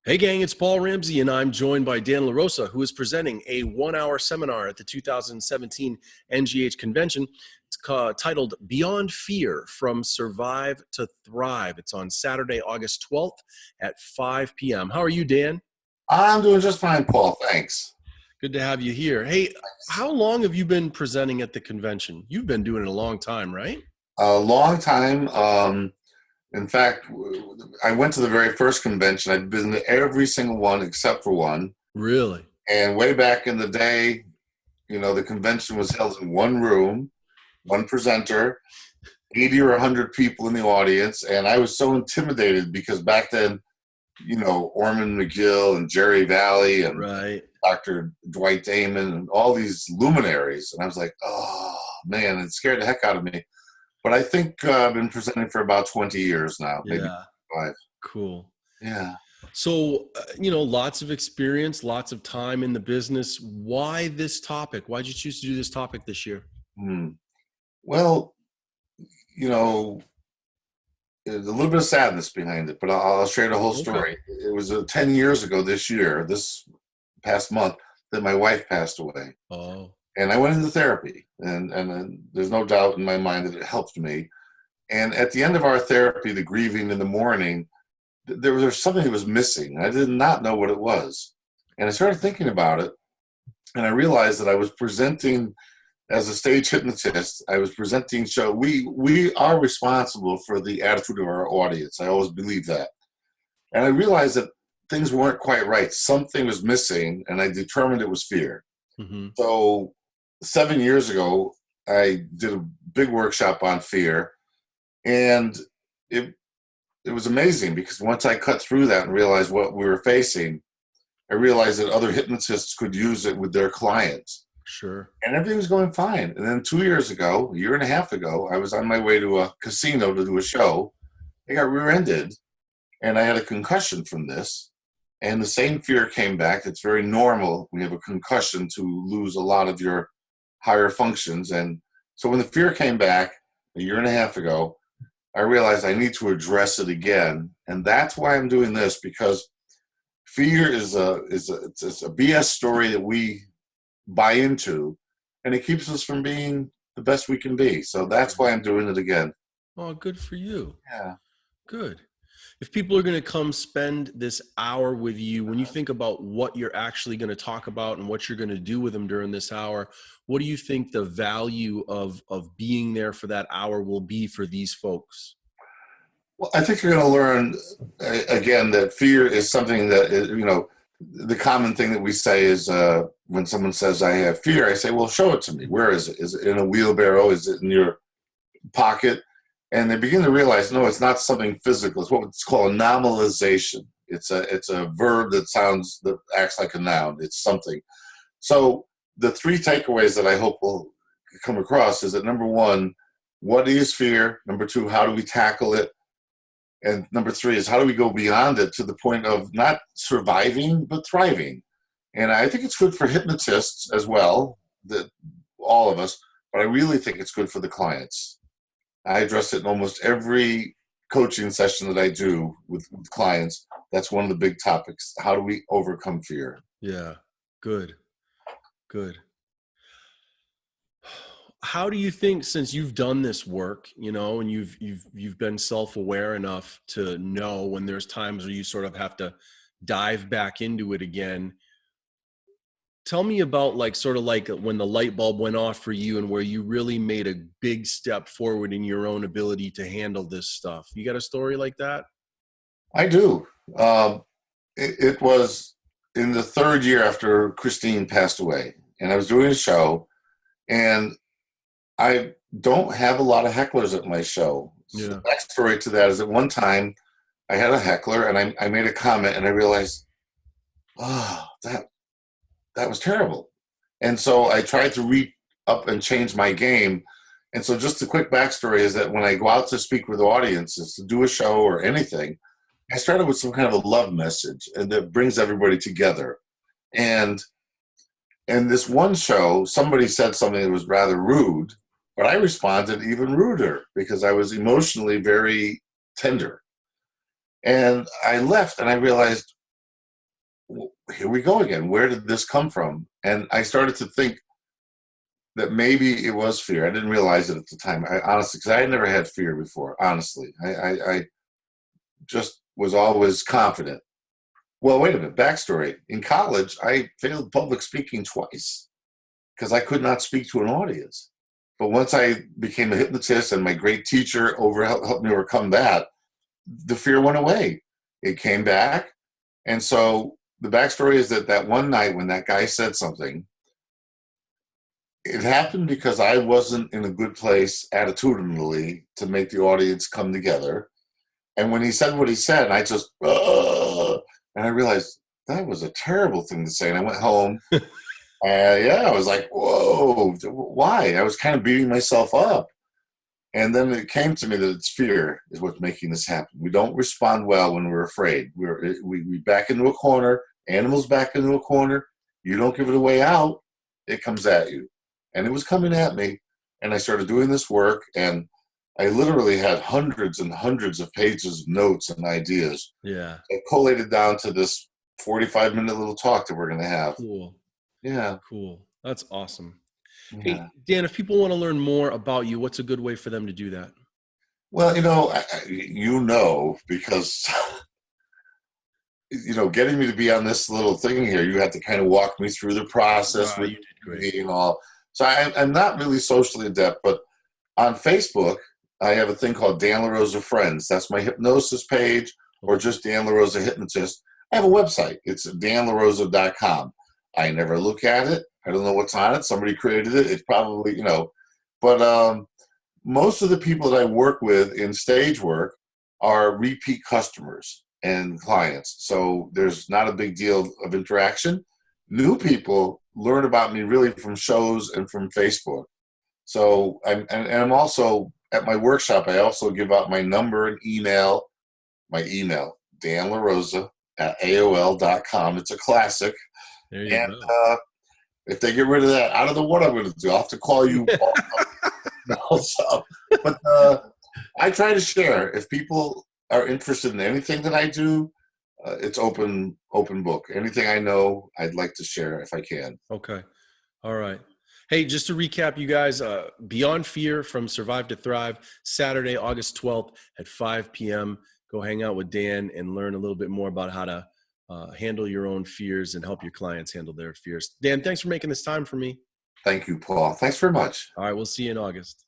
Hey gang, it's Paul Ramsey, and I'm joined by Dan LaRosa, who is presenting a 1-hour seminar at the 2017 NGH convention. It's titled Beyond Fear, From Survive to Thrive. It's on Saturday, August 12th at 5 p.m. How are you, Dan? I'm doing just fine, Paul. Thanks. Good to have you here. Hey, how long have you been presenting at the convention? You've been doing it a long time, right? A long time. In fact, I went to the very first convention. I've been to every single one except for one. Really? And way back in the day, the convention was held in one room, one presenter, 80 or 100 people in the audience. And I was so intimidated because back then, Orman McGill and Jerry Valley and Right. Dr. Dwight Damon and all these luminaries. And I was like, oh, man, it scared the heck out of me. But I think I've been presenting for about 20 years now, maybe Yeah. 5. Cool. Yeah. So, lots of experience, lots of time in the business. Why this topic? Why'd you choose to do this topic this year? Well, you know, there's a little bit of sadness behind it, but I'll share the whole Okay. story. It was 10 years ago this past month, that my wife passed away. Oh, And I went into therapy, and there's no doubt in my mind that it helped me. And at the end of our therapy, the grieving in the morning, there was something that was missing. I did not know what it was. And I started thinking about it, and I realized that I was presenting as a stage hypnotist. I was presenting show. We are responsible for the attitude of our audience. I always believe that. And I realized that things weren't quite right. Something was missing, and I determined it was fear. hmm So 7 years ago, I did a big workshop on fear, and it it was amazing because once I cut through that and realized what we were facing, I realized that other hypnotists could use it with their clients. sure. And everything was going fine. And then 2 years ago, a year and a half ago, I was on my way to a casino to do a show. I got rear-ended, and I had a concussion from this. And the same fear came back. It's very normal when you have a concussion to lose a lot of your higher functions. And so when the fear came back a year and a half ago, I realized I need to address it again. And that's why I'm doing this, because fear it's a BS story that we buy into, and it keeps us from being the best we can be. So that's why I'm doing it again. Oh, good for you. Yeah. Good. If people are going to come spend this hour with you, when you think about what you're actually going to talk about and what you're going to do with them during this hour, what do you think the value of being there for that hour will be for these folks? Well, I think you're going to learn again that fear is something that the common thing that we say is when someone says I have fear, I say, well, show it to me. Where is it? Is it in a wheelbarrow? Is it in your pocket? And they begin to realize, no, it's not something physical. It's what's called a nominalization. It's a verb that acts like a noun. It's something. So the three takeaways that I hope will come across is that number one, what is fear? Number two, how do we tackle it? And number three is how do we go beyond it to the point of not surviving, but thriving? And I think it's good for hypnotists as well, that all of us, but I really think it's good for the clients. I address it in almost every coaching session that I do with clients. That's one of the big topics. How do we overcome fear? Yeah. Good. Good. How do you think, since you've done this work, and you've been self-aware enough to know when there's times where you sort of have to dive back into it again, tell me about sort of like when the light bulb went off for you and where you really made a big step forward in your own ability to handle this stuff. You got a story like that? I do. It was in the third year after Christine passed away, and I was doing a show, and I don't have a lot of hecklers at my show. So Yeah. the backstory to that is at one time I had a heckler, and I made a comment, and I realized, oh, that was terrible. And so I tried to read up and change my game. And so just the quick backstory is that when I go out to speak with audiences, to do a show or anything, I started with some kind of a love message and that brings everybody together. And in this one show, somebody said something that was rather rude, but I responded even ruder because I was emotionally very tender. And I left and I realized, here we go again. Where did this come from? And I started to think that maybe it was fear. I didn't realize it at the time. I honestly, because I had never had fear before. Honestly, I just was always confident. Well, wait a minute. Backstory: in college, I failed public speaking twice because I could not speak to an audience. But once I became a hypnotist and my great teacher helped me overcome that, the fear went away. It came back. And so the backstory is that that one night when that guy said something, it happened because I wasn't in a good place attitudinally to make the audience come together. And when he said what he said, I just, and I realized that was a terrible thing to say. And I went home. Yeah, I was like, whoa, why? I was kind of beating myself up. And then it came to me that it's fear is what's making this happen. We don't respond well when we're afraid. We back into a corner, animals back into a corner. You don't give it a way out, it comes at you. And it was coming at me. And I started doing this work, and I literally had hundreds and hundreds of pages of notes and ideas. Yeah. It collated down to this 45-minute little talk that we're going to have. Cool. Yeah. Cool. That's awesome. Yeah. Hey, Dan, if people want to learn more about you, what's a good way for them to do that? Well, because getting me to be on this little thing here, you had to kind of walk me through the process with You did great. me and all. So I'm not really socially adept, but on Facebook, I have a thing called Dan LaRosa Friends. That's my hypnosis page, or just Dan LaRosa Hypnotist. I have a website. It's danlarosa.com. I never look at it. I don't know what's on it. Somebody created it. It's probably, but most of the people that I work with in stage work are repeat customers and clients. So there's not a big deal of interaction. New people learn about me really from shows and from Facebook. So I'm also at my workshop. I also give out my number and email. My email, Dan LaRosa at AOL.com. It's a classic. There you And go. if they get rid of that, I don't know what I'm going to do. I'll have to call you also. But I try to share. If people are interested in anything that I do, it's open book. Anything I know, I'd like to share if I can. Okay. All right. Hey, just to recap, you guys, Beyond Fear from Survive to Thrive, Saturday, August 12th at 5 p.m. Go hang out with Dan and learn a little bit more about how to handle your own fears and help your clients handle their fears. Dan, thanks for making this time for me. Thank you, Paul. Thanks very much. All right. We'll see you in August.